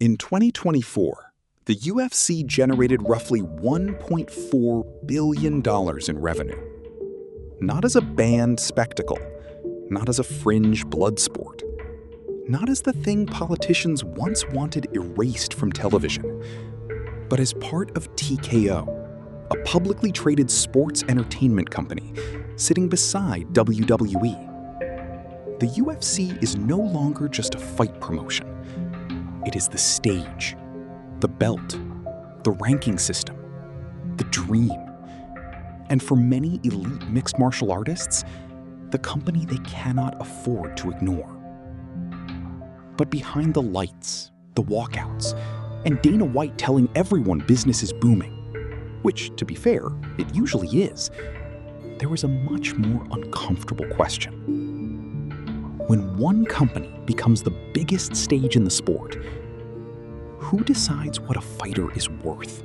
In 2024, the UFC generated roughly $1.4 billion in revenue. Not as a banned spectacle, not as a fringe blood sport, not as the thing politicians once wanted erased from television, but as part of TKO, a publicly traded sports entertainment company sitting beside WWE. The UFC is no longer just a fight promotion. It is the stage, the belt, the ranking system, the dream. And for many elite mixed martial artists, the company they cannot afford to ignore. But behind the lights, the walkouts, and Dana White telling everyone business is booming, which, to be fair, it usually is, there is a much more uncomfortable question. When one company becomes the biggest stage in the sport, who decides what a fighter is worth?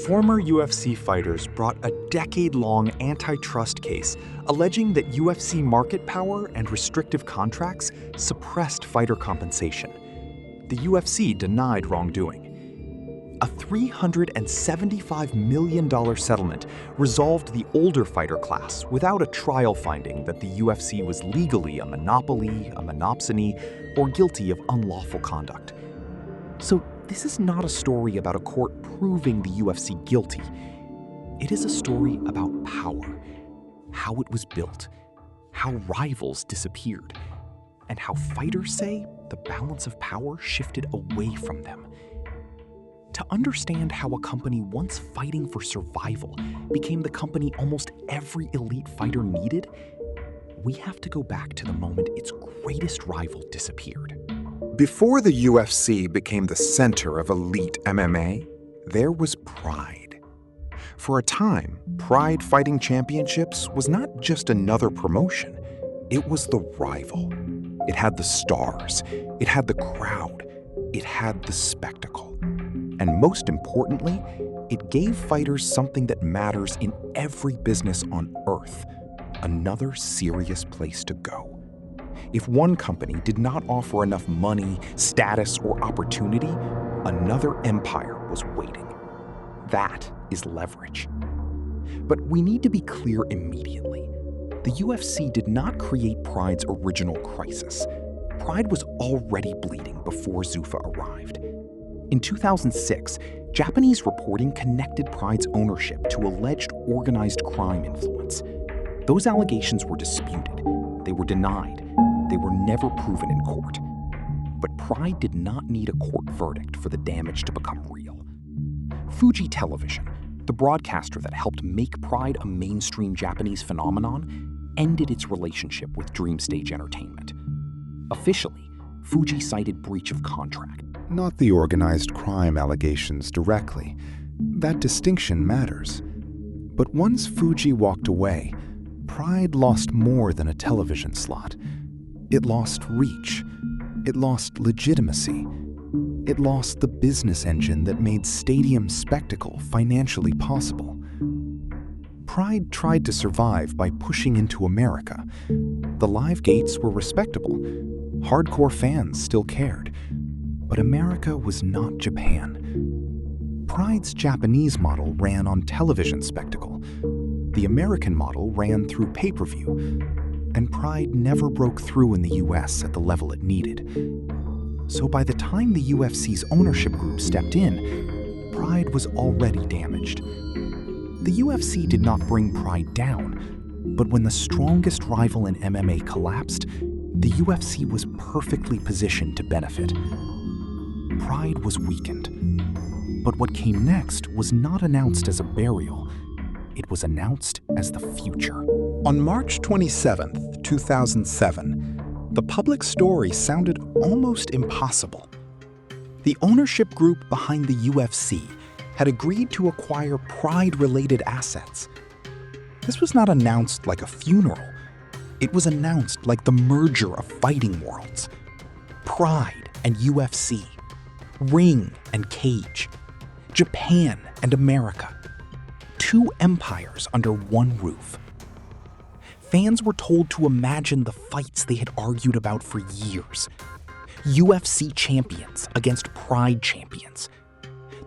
Former UFC fighters brought a decade-long antitrust case alleging that UFC market power and restrictive contracts suppressed fighter compensation. The UFC denied wrongdoing. A $375 million settlement resolved the older fighter class without a trial finding that the UFC was legally a monopoly, a monopsony, or guilty of unlawful conduct. So this is not a story about a court proving the UFC guilty. It is a story about power, how it was built, how rivals disappeared, and how fighters say the balance of power shifted away from them. To understand how a company once fighting for survival became the company almost every elite fighter needed, we have to go back to the moment its greatest rival disappeared. Before the UFC became the center of elite MMA, there was Pride. For a time, Pride Fighting Championships was not just another promotion, it was the rival. It had the stars, it had the crowd, it had the spectacle. And most importantly, it gave fighters something that matters in every business on earth: another serious place to go. If one company did not offer enough money, status, or opportunity, another empire was waiting. That is leverage. But we need to be clear immediately. The UFC did not create Pride's original crisis. Pride was already bleeding before Zuffa arrived. In 2006, Japanese reporting connected Pride's ownership to alleged organized crime influence. Those allegations were disputed. They were denied. They were never proven in court. But Pride did not need a court verdict for the damage to become real. Fuji Television, the broadcaster that helped make Pride a mainstream Japanese phenomenon, ended its relationship with Dreamstage Entertainment. Officially, Fuji cited breach of contract. Not the organized crime allegations directly. That distinction matters. But once Fuji walked away, Pride lost more than a television slot. It lost reach. It lost legitimacy. It lost the business engine that made stadium spectacle financially possible. Pride tried to survive by pushing into America. The live gates were respectable. Hardcore fans still cared. But America was not Japan. Pride's Japanese model ran on television spectacle. The American model ran through pay-per-view. And Pride never broke through in the US at the level it needed. So by the time the UFC's ownership group stepped in, Pride was already damaged. The UFC did not bring Pride down, but when the strongest rival in MMA collapsed, the UFC was perfectly positioned to benefit. Pride was weakened. But what came next was not announced as a burial. It was announced as the future. On March 27, 2007, the public story sounded almost impossible. The ownership group behind the UFC had agreed to acquire Pride-related assets. This was not announced like a funeral. It was announced like the merger of fighting worlds. Pride and UFC. Ring and cage. Japan and America. Two empires under one roof. Fans were told to imagine the fights they had argued about for years. UFC champions against Pride champions.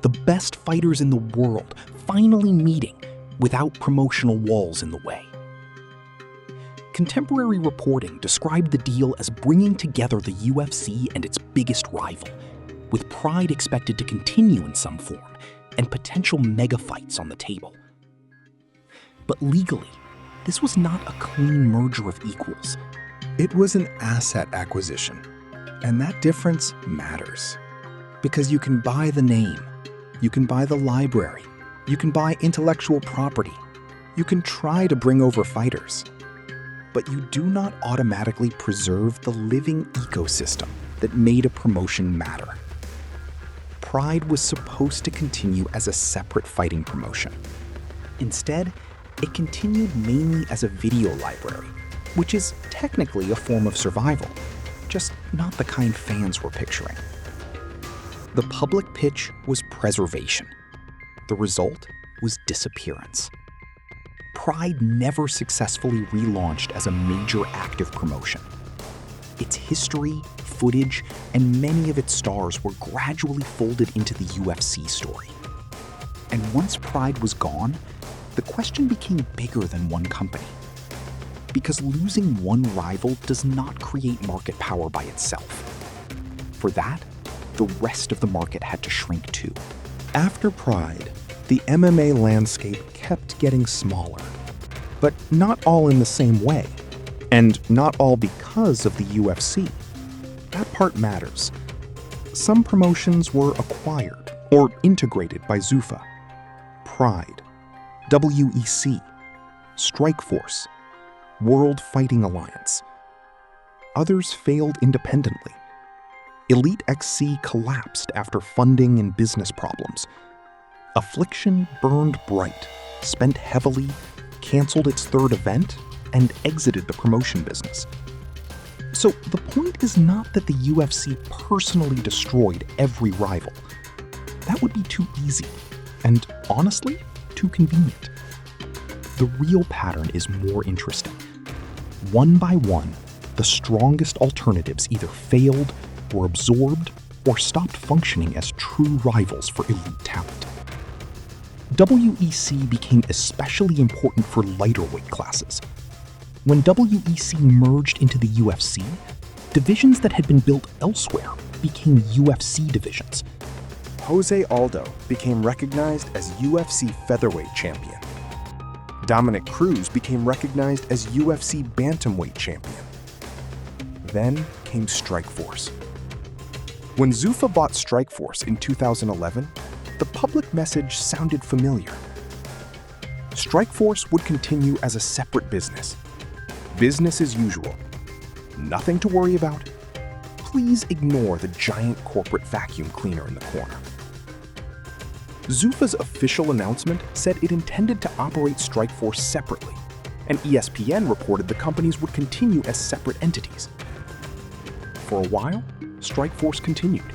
The best fighters in the world finally meeting without promotional walls in the way. Contemporary reporting described the deal as bringing together the UFC and its biggest rival, with Pride expected to continue in some form and potential mega fights on the table. But legally, this was not a clean merger of equals. It was an asset acquisition, and that difference matters. Because you can buy the name, you can buy the library, you can buy intellectual property, you can try to bring over fighters, but you do not automatically preserve the living ecosystem that made a promotion matter. Pride was supposed to continue as a separate fighting promotion. Instead, it continued mainly as a video library, which is technically a form of survival, just not the kind fans were picturing. The public pitch was preservation. The result was disappearance. Pride never successfully relaunched as a major active promotion. Its history, footage, and many of its stars were gradually folded into the UFC story. And once Pride was gone, the question became bigger than one company. Because losing one rival does not create market power by itself. For that, the rest of the market had to shrink too. After Pride, the MMA landscape kept getting smaller, but not all in the same way, and not all because of the UFC. That part matters. Some promotions were acquired or integrated by Zuffa. Pride, WEC, Strikeforce, World Fighting Alliance. Others failed independently. Elite XC collapsed after funding and business problems. Affliction burned bright, spent heavily, canceled its third event, and exited the promotion business. So the point is not that the UFC personally destroyed every rival. That would be too easy, and honestly, too convenient. The real pattern is more interesting. One by one, the strongest alternatives either failed, were absorbed, or stopped functioning as true rivals for elite talent. WEC became especially important for lighter weight classes. When WEC merged into the UFC, divisions that had been built elsewhere became UFC divisions. Jose Aldo became recognized as UFC featherweight champion. Dominic Cruz became recognized as UFC bantamweight champion. Then came Strikeforce. When Zuffa bought Strikeforce in 2011, the public message sounded familiar. Strikeforce would continue as a separate business. Business as usual. Nothing to worry about. Please ignore the giant corporate vacuum cleaner in the corner. Zuffa's official announcement said it intended to operate Strikeforce separately, and ESPN reported the companies would continue as separate entities. For a while, Strikeforce continued.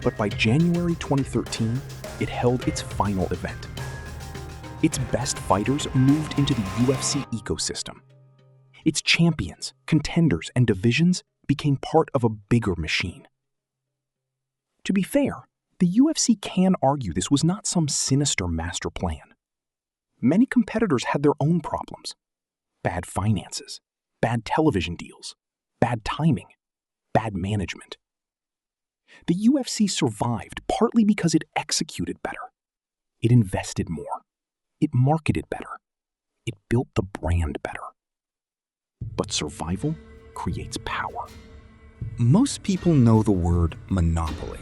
But by January 2013, it held its final event. Its best fighters moved into the UFC ecosystem. Its champions, contenders, and divisions became part of a bigger machine. To be fair, the UFC can argue this was not some sinister master plan. Many competitors had their own problems. Bad finances, bad television deals, bad timing, bad management. The UFC survived partly because it executed better. It invested more. It marketed better. It built the brand better. But survival creates power. Most people know the word monopoly.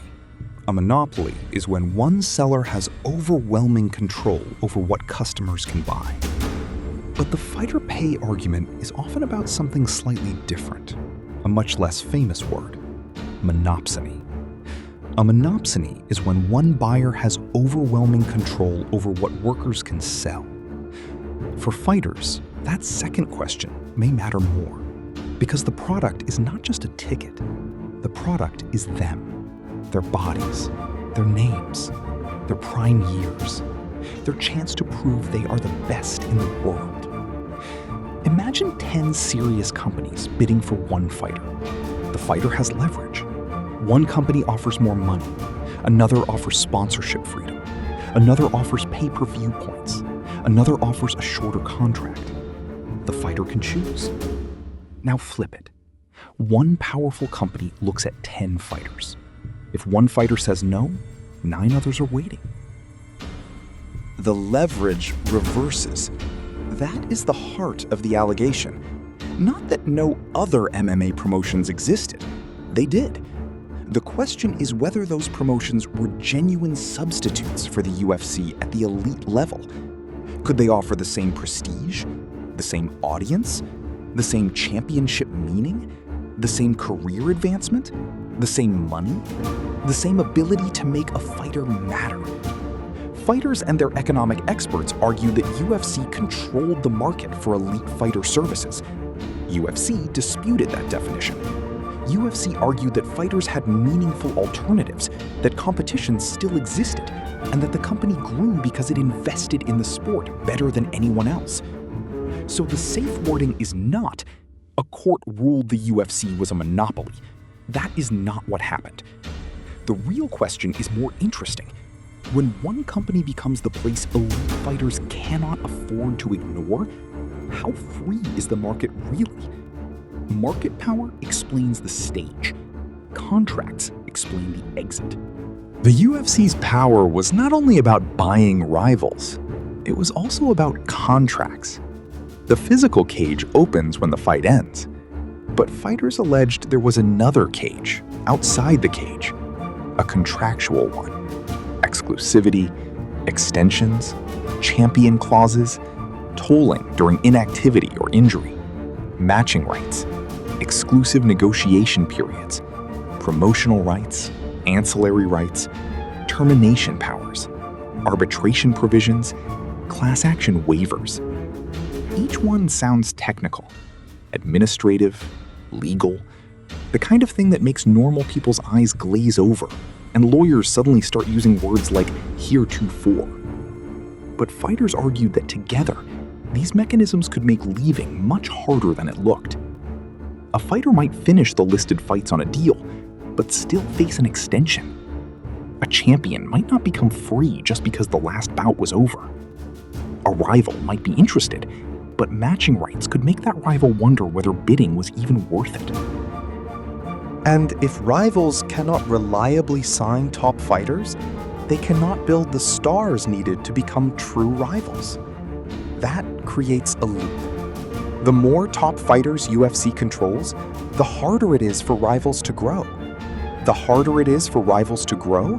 A monopoly is when one seller has overwhelming control over what customers can buy. But the fighter pay argument is often about something slightly different, a much less famous word, monopsony. A monopsony is when one buyer has overwhelming control over what workers can sell. For fighters, that second question may matter more, because the product is not just a ticket. The product is them, their bodies, their names, their prime years, their chance to prove they are the best in the world. Imagine 10 serious companies bidding for one fighter. The fighter has leverage. One company offers more money, another offers sponsorship freedom, another offers pay-per-view points, another offers a shorter contract. The fighter can choose. Now flip it. One powerful company looks at 10 fighters. If one fighter says no, 9 others are waiting. The leverage reverses. That is the heart of the allegation. Not that no other MMA promotions existed. They did. The question is whether those promotions were genuine substitutes for the UFC at the elite level. Could they offer the same prestige, the same audience, the same championship meaning, the same career advancement, the same money, the same ability to make a fighter matter? Fighters and their economic experts argue that UFC controlled the market for elite fighter services. UFC disputed that definition. UFC argued that fighters had meaningful alternatives, that competition still existed, and that the company grew because it invested in the sport better than anyone else. So the safe wording is not, a court ruled the UFC was a monopoly. That is not what happened. The real question is more interesting. When one company becomes the place elite fighters cannot afford to ignore, how free is the market really? Market power explains the stage. Contracts explain the exit. The UFC's power was not only about buying rivals, it was also about contracts. The physical cage opens when the fight ends, but fighters alleged there was another cage, outside the cage, a contractual one. Exclusivity, extensions, champion clauses, tolling during inactivity or injury, matching rights, exclusive negotiation periods, promotional rights, ancillary rights, termination powers, arbitration provisions, class action waivers. Each one sounds technical, administrative, legal, the kind of thing that makes normal people's eyes glaze over and lawyers suddenly start using words like heretofore. But fighters argued that together, these mechanisms could make leaving much harder than it looked. A fighter might finish the listed fights on a deal, but still face an extension. A champion might not become free just because the last bout was over. A rival might be interested, but matching rights could make that rival wonder whether bidding was even worth it. And if rivals cannot reliably sign top fighters, they cannot build the stars needed to become true rivals. That creates a loop. The more top fighters UFC controls, the harder it is for rivals to grow. The harder it is for rivals to grow,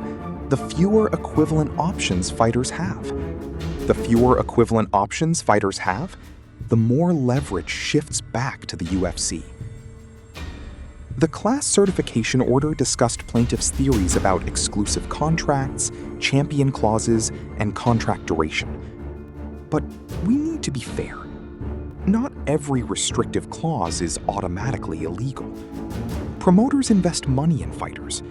the fewer equivalent options fighters have. The fewer equivalent options fighters have, the more leverage shifts back to the UFC. The class certification order discussed plaintiffs' theories about exclusive contracts, champion clauses, and contract duration. But we need to be fair. Not every restrictive clause is automatically illegal. Promoters invest money in fighters.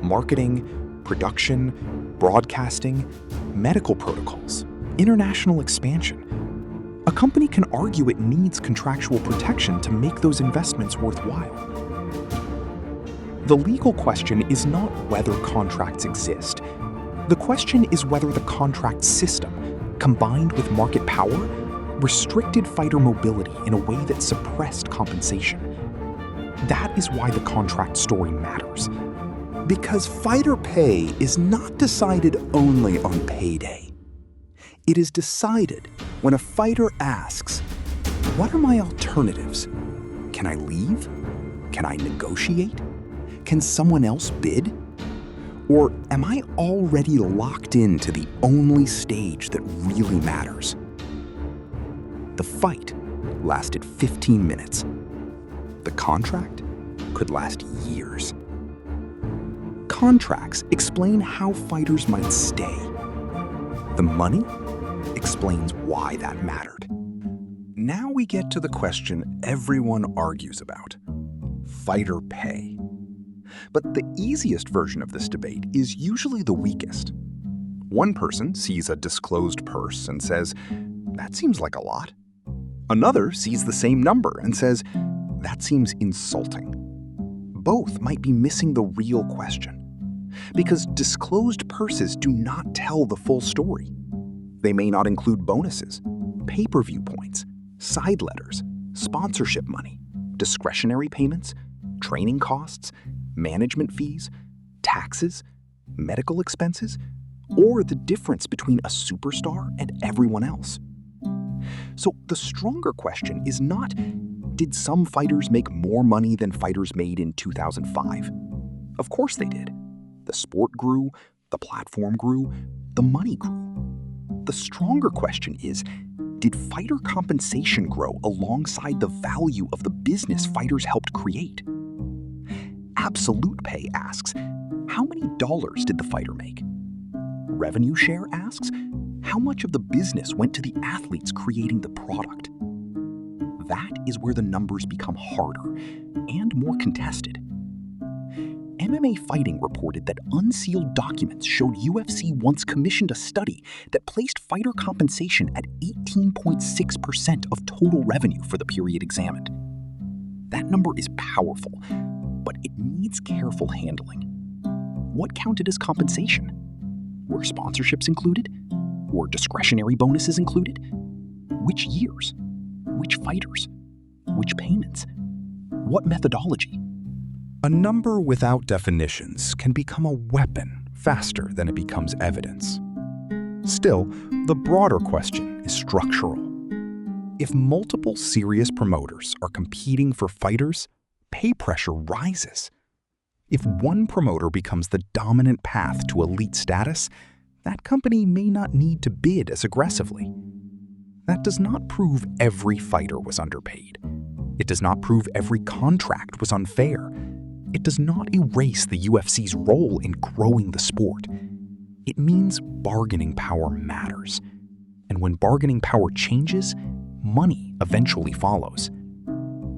Marketing, production, broadcasting, medical protocols, international expansion. A company can argue it needs contractual protection to make those investments worthwhile. The legal question is not whether contracts exist. The question is whether the contract system, combined with market power, restricted fighter mobility in a way that suppressed compensation. That is why the contract story matters. Because fighter pay is not decided only on payday. It is decided when a fighter asks, "What are my alternatives? Can I leave? Can I negotiate? Can someone else bid? Or am I already locked into the only stage that really matters?" The fight lasted 15 minutes. The contract could last years. Contracts explain how fighters might stay. The money explains why that mattered. Now we get to the question everyone argues about: fighter pay. But the easiest version of this debate is usually the weakest. One person sees a disclosed purse and says, "That seems like a lot." Another sees the same number and says, "That seems insulting." both might be missing the real question. Because disclosed purses do not tell the full story. They may not include bonuses, pay-per-view points, side letters, sponsorship money, discretionary payments, training costs, management fees, taxes, medical expenses, or the difference between a superstar and everyone else. So the stronger question is not, did some fighters make more money than fighters made in 2005? Of course they did. The sport grew, the platform grew, the money grew. The stronger question is, did fighter compensation grow alongside the value of the business fighters helped create? Absolute Pay asks, how many dollars did the fighter make? Revenue Share asks, how much of the business went to the athletes creating the product? That is where the numbers become harder and more contested. MMA Fighting reported that unsealed documents showed UFC once commissioned a study that placed fighter compensation at 18.6% of total revenue for the period examined. That number is powerful, but it needs careful handling. What counted as compensation? Were sponsorships included? Were discretionary bonuses included? Which years? Which fighters? Which payments? What methodology? A number without definitions can become a weapon faster than it becomes evidence. Still, the broader question is structural. If multiple serious promoters are competing for fighters, pay pressure rises. If one promoter becomes the dominant path to elite status, that company may not need to bid as aggressively. That does not prove every fighter was underpaid. It does not prove every contract was unfair. It does not erase the UFC's role in growing the sport. It means bargaining power matters. And when bargaining power changes, money eventually follows.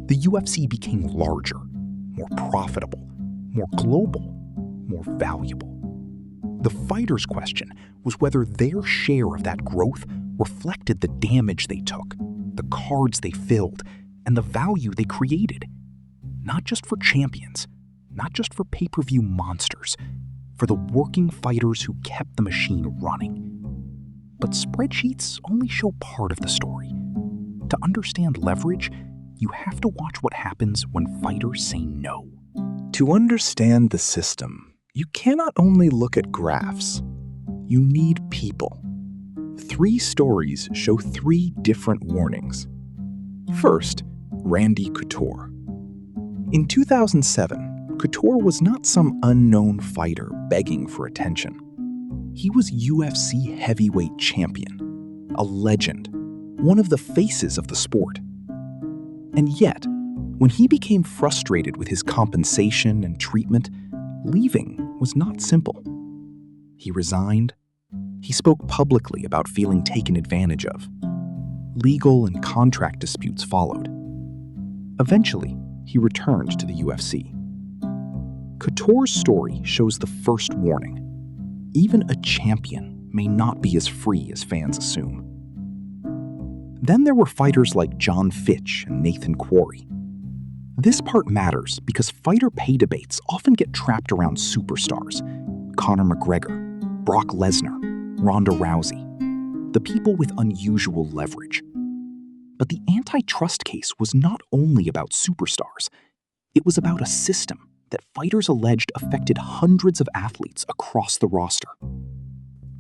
The UFC became larger, more profitable, more global, more valuable. The fighters' question was whether their share of that growth reflected the damage they took, the cards they filled, and the value they created. Not just for champions, not just for pay-per-view monsters, for the working fighters who kept the machine running. But spreadsheets only show part of the story. To understand leverage, you have to watch what happens when fighters say no. To understand the system, you cannot only look at graphs. You need people. 3 stories show 3 different warnings. First, Randy Couture. In 2007, Couture was not some unknown fighter begging for attention. He was UFC heavyweight champion, a legend, one of the faces of the sport. And yet, when he became frustrated with his compensation and treatment, leaving was not simple. He resigned. He spoke publicly about feeling taken advantage of. Legal and contract disputes followed. Eventually, he returned to the UFC. Couture's story shows the first warning. Even a champion may not be as free as fans assume. Then there were fighters like Jon Fitch and Nathan Quarry. This part matters because fighter pay debates often get trapped around superstars. Conor McGregor, Brock Lesnar, Ronda Rousey, the people with unusual leverage. But the antitrust case was not only about superstars. It was about a system that fighters alleged affected hundreds of athletes across the roster.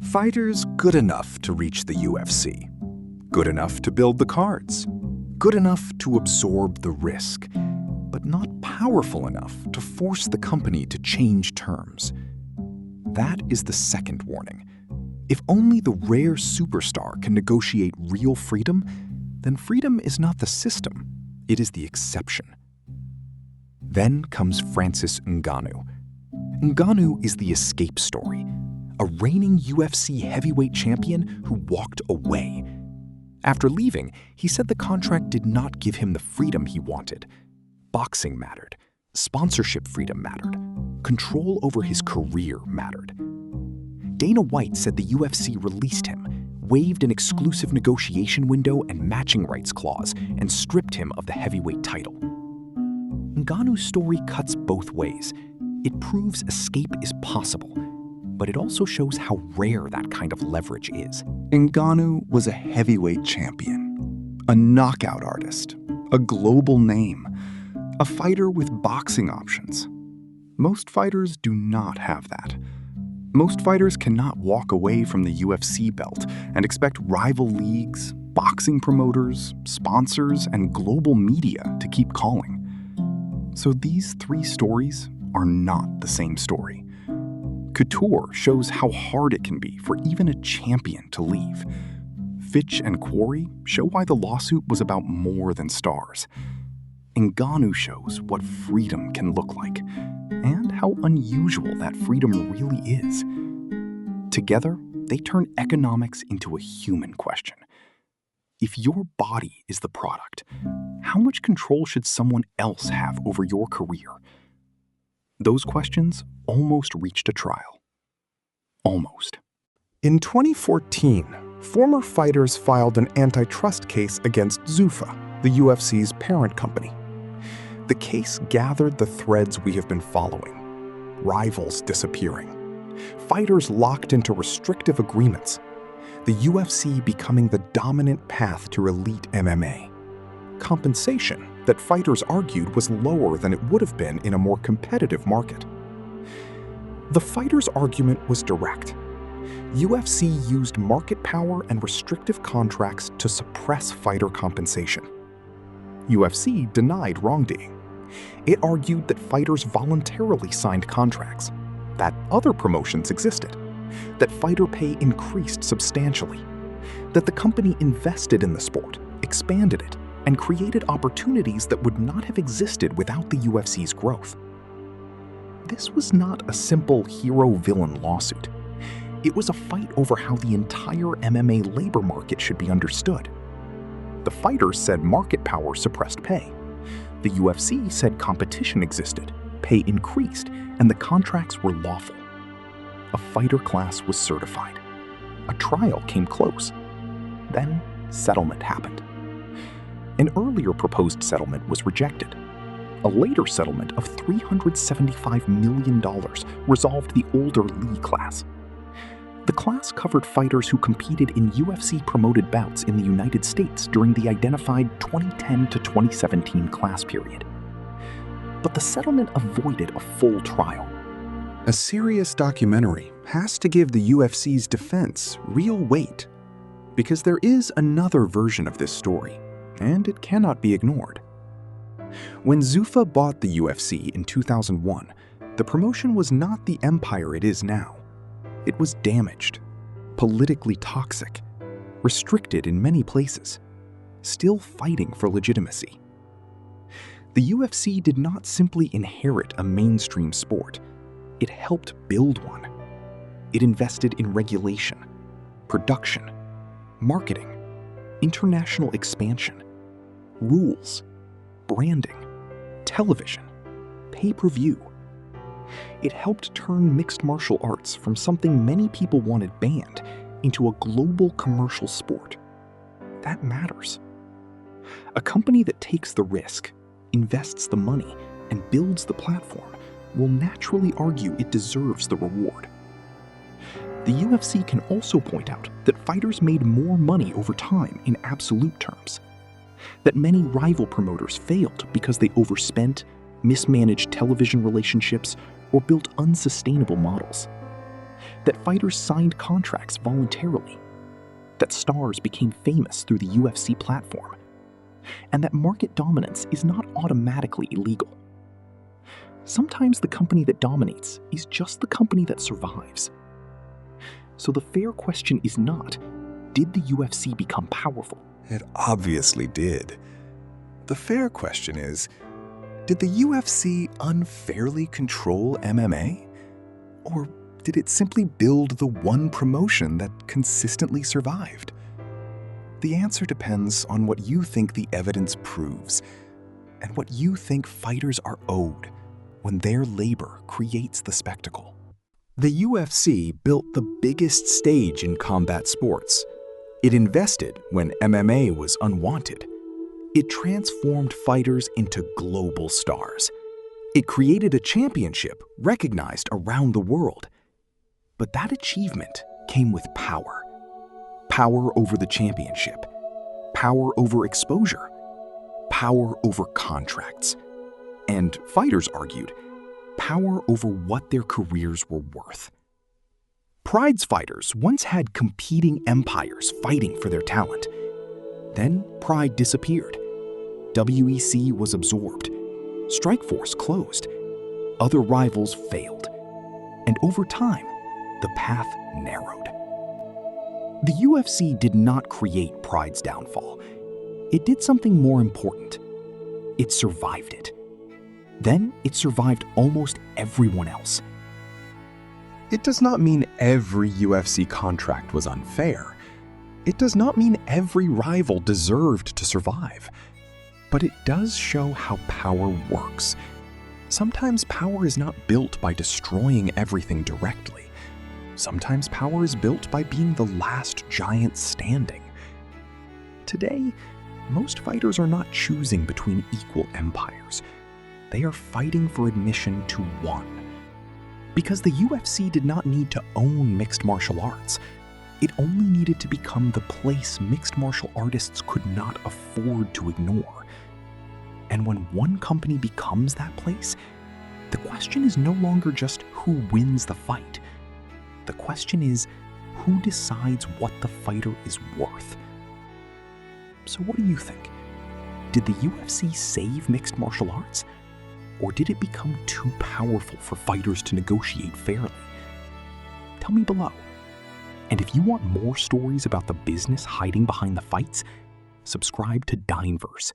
Fighters good enough to reach the UFC, good enough to build the cards, good enough to absorb the risk, but not powerful enough to force the company to change terms. That is the second warning. If only the rare superstar can negotiate real freedom, then freedom is not the system, it is the exception. Then comes Francis Ngannou. Ngannou is the escape story, a reigning UFC heavyweight champion who walked away. After leaving, he said the contract did not give him the freedom he wanted. Boxing mattered, sponsorship freedom mattered, control over his career mattered. Dana White said the UFC released him, waived an exclusive negotiation window and matching rights clause, and stripped him of the heavyweight title. Ngannou's story cuts both ways. It proves escape is possible, but it also shows how rare that kind of leverage is. Ngannou was a heavyweight champion, a knockout artist, a global name, a fighter with boxing options. Most fighters do not have that. Most fighters cannot walk away from the UFC belt and expect rival leagues, boxing promoters, sponsors, and global media to keep calling. So these three stories are not the same story. Couture shows how hard it can be for even a champion to leave. Fitch and Quarry show why the lawsuit was about more than stars. Ngannou shows what freedom can look like, and how unusual that freedom really is. Together, they turn economics into a human question. If your body is the product, how much control should someone else have over your career? Those questions almost reached a trial. Almost. In 2014, former fighters filed an antitrust case against Zuffa, the UFC's parent company. The case gathered the threads we have been following: rivals disappearing, fighters locked into restrictive agreements, the UFC becoming the dominant path to elite MMA, compensation that fighters argued was lower than it would have been in a more competitive market. The fighters' argument was direct. UFC used market power and restrictive contracts to suppress fighter compensation. UFC denied wrongdoing. It argued that fighters voluntarily signed contracts, that other promotions existed, that fighter pay increased substantially, that the company invested in the sport, expanded it, and created opportunities that would not have existed without the UFC's growth. This was not a simple hero-villain lawsuit. It was a fight over how the entire MMA labor market should be understood. The fighters said market power suppressed pay. The UFC said competition existed, pay increased, and the contracts were lawful. A fighter class was certified. A trial came close. Then settlement happened. An earlier proposed settlement was rejected. A later settlement of $375 million resolved the older Lee class. The class covered fighters who competed in UFC-promoted bouts in the United States during the identified 2010 to 2017 class period. But the settlement avoided a full trial. A serious documentary has to give the UFC's defense real weight, because there is another version of this story, and it cannot be ignored. When Zuffa bought the UFC in 2001, the promotion was not the empire it is now. It was damaged, politically toxic, restricted in many places, still fighting for legitimacy. The UFC did not simply inherit a mainstream sport. It helped build one. It invested in regulation, production, marketing, international expansion, rules, branding, television, pay-per-view. It helped turn mixed martial arts from something many people wanted banned into a global commercial sport. That matters. A company that takes the risk, invests the money, and builds the platform will naturally argue it deserves the reward. The UFC can also point out that fighters made more money over time in absolute terms, that many rival promoters failed because they overspent, mismanaged television relationships, or built unsustainable models, that fighters signed contracts voluntarily, that stars became famous through the UFC platform, and that market dominance is not automatically illegal. Sometimes the company that dominates is just the company that survives. So the fair question is not, did the UFC become powerful? It obviously did. The fair question is, did the UFC unfairly control MMA? Or did it simply build the one promotion that consistently survived? The answer depends on what you think the evidence proves, and what you think fighters are owed when their labor creates the spectacle. The UFC built the biggest stage in combat sports. It invested when MMA was unwanted. It transformed fighters into global stars. It created a championship recognized around the world. But that achievement came with power. Power over the championship. Power over exposure. Power over contracts. And fighters argued, power over what their careers were worth. Pride's fighters once had competing empires fighting for their talent. Then Pride disappeared. WEC was absorbed. Strikeforce closed. Other rivals failed. And over time, the path narrowed. The UFC did not create Pride's downfall. It did something more important. It survived it. Then it survived almost everyone else. It does not mean every UFC contract was unfair. It does not mean every rival deserved to survive. But it does show how power works. Sometimes power is not built by destroying everything directly. Sometimes power is built by being the last giant standing. Today, most fighters are not choosing between equal empires. They are fighting for admission to one. Because the UFC did not need to own mixed martial arts. It only needed to become the place mixed martial artists could not afford to ignore. And when one company becomes that place, the question is no longer just who wins the fight. The question is, who decides what the fighter is worth? So what do you think? Did the UFC save mixed martial arts? Or did it become too powerful for fighters to negotiate fairly? Tell me below. And if you want more stories about the business hiding behind the fights, subscribe to Dineverse.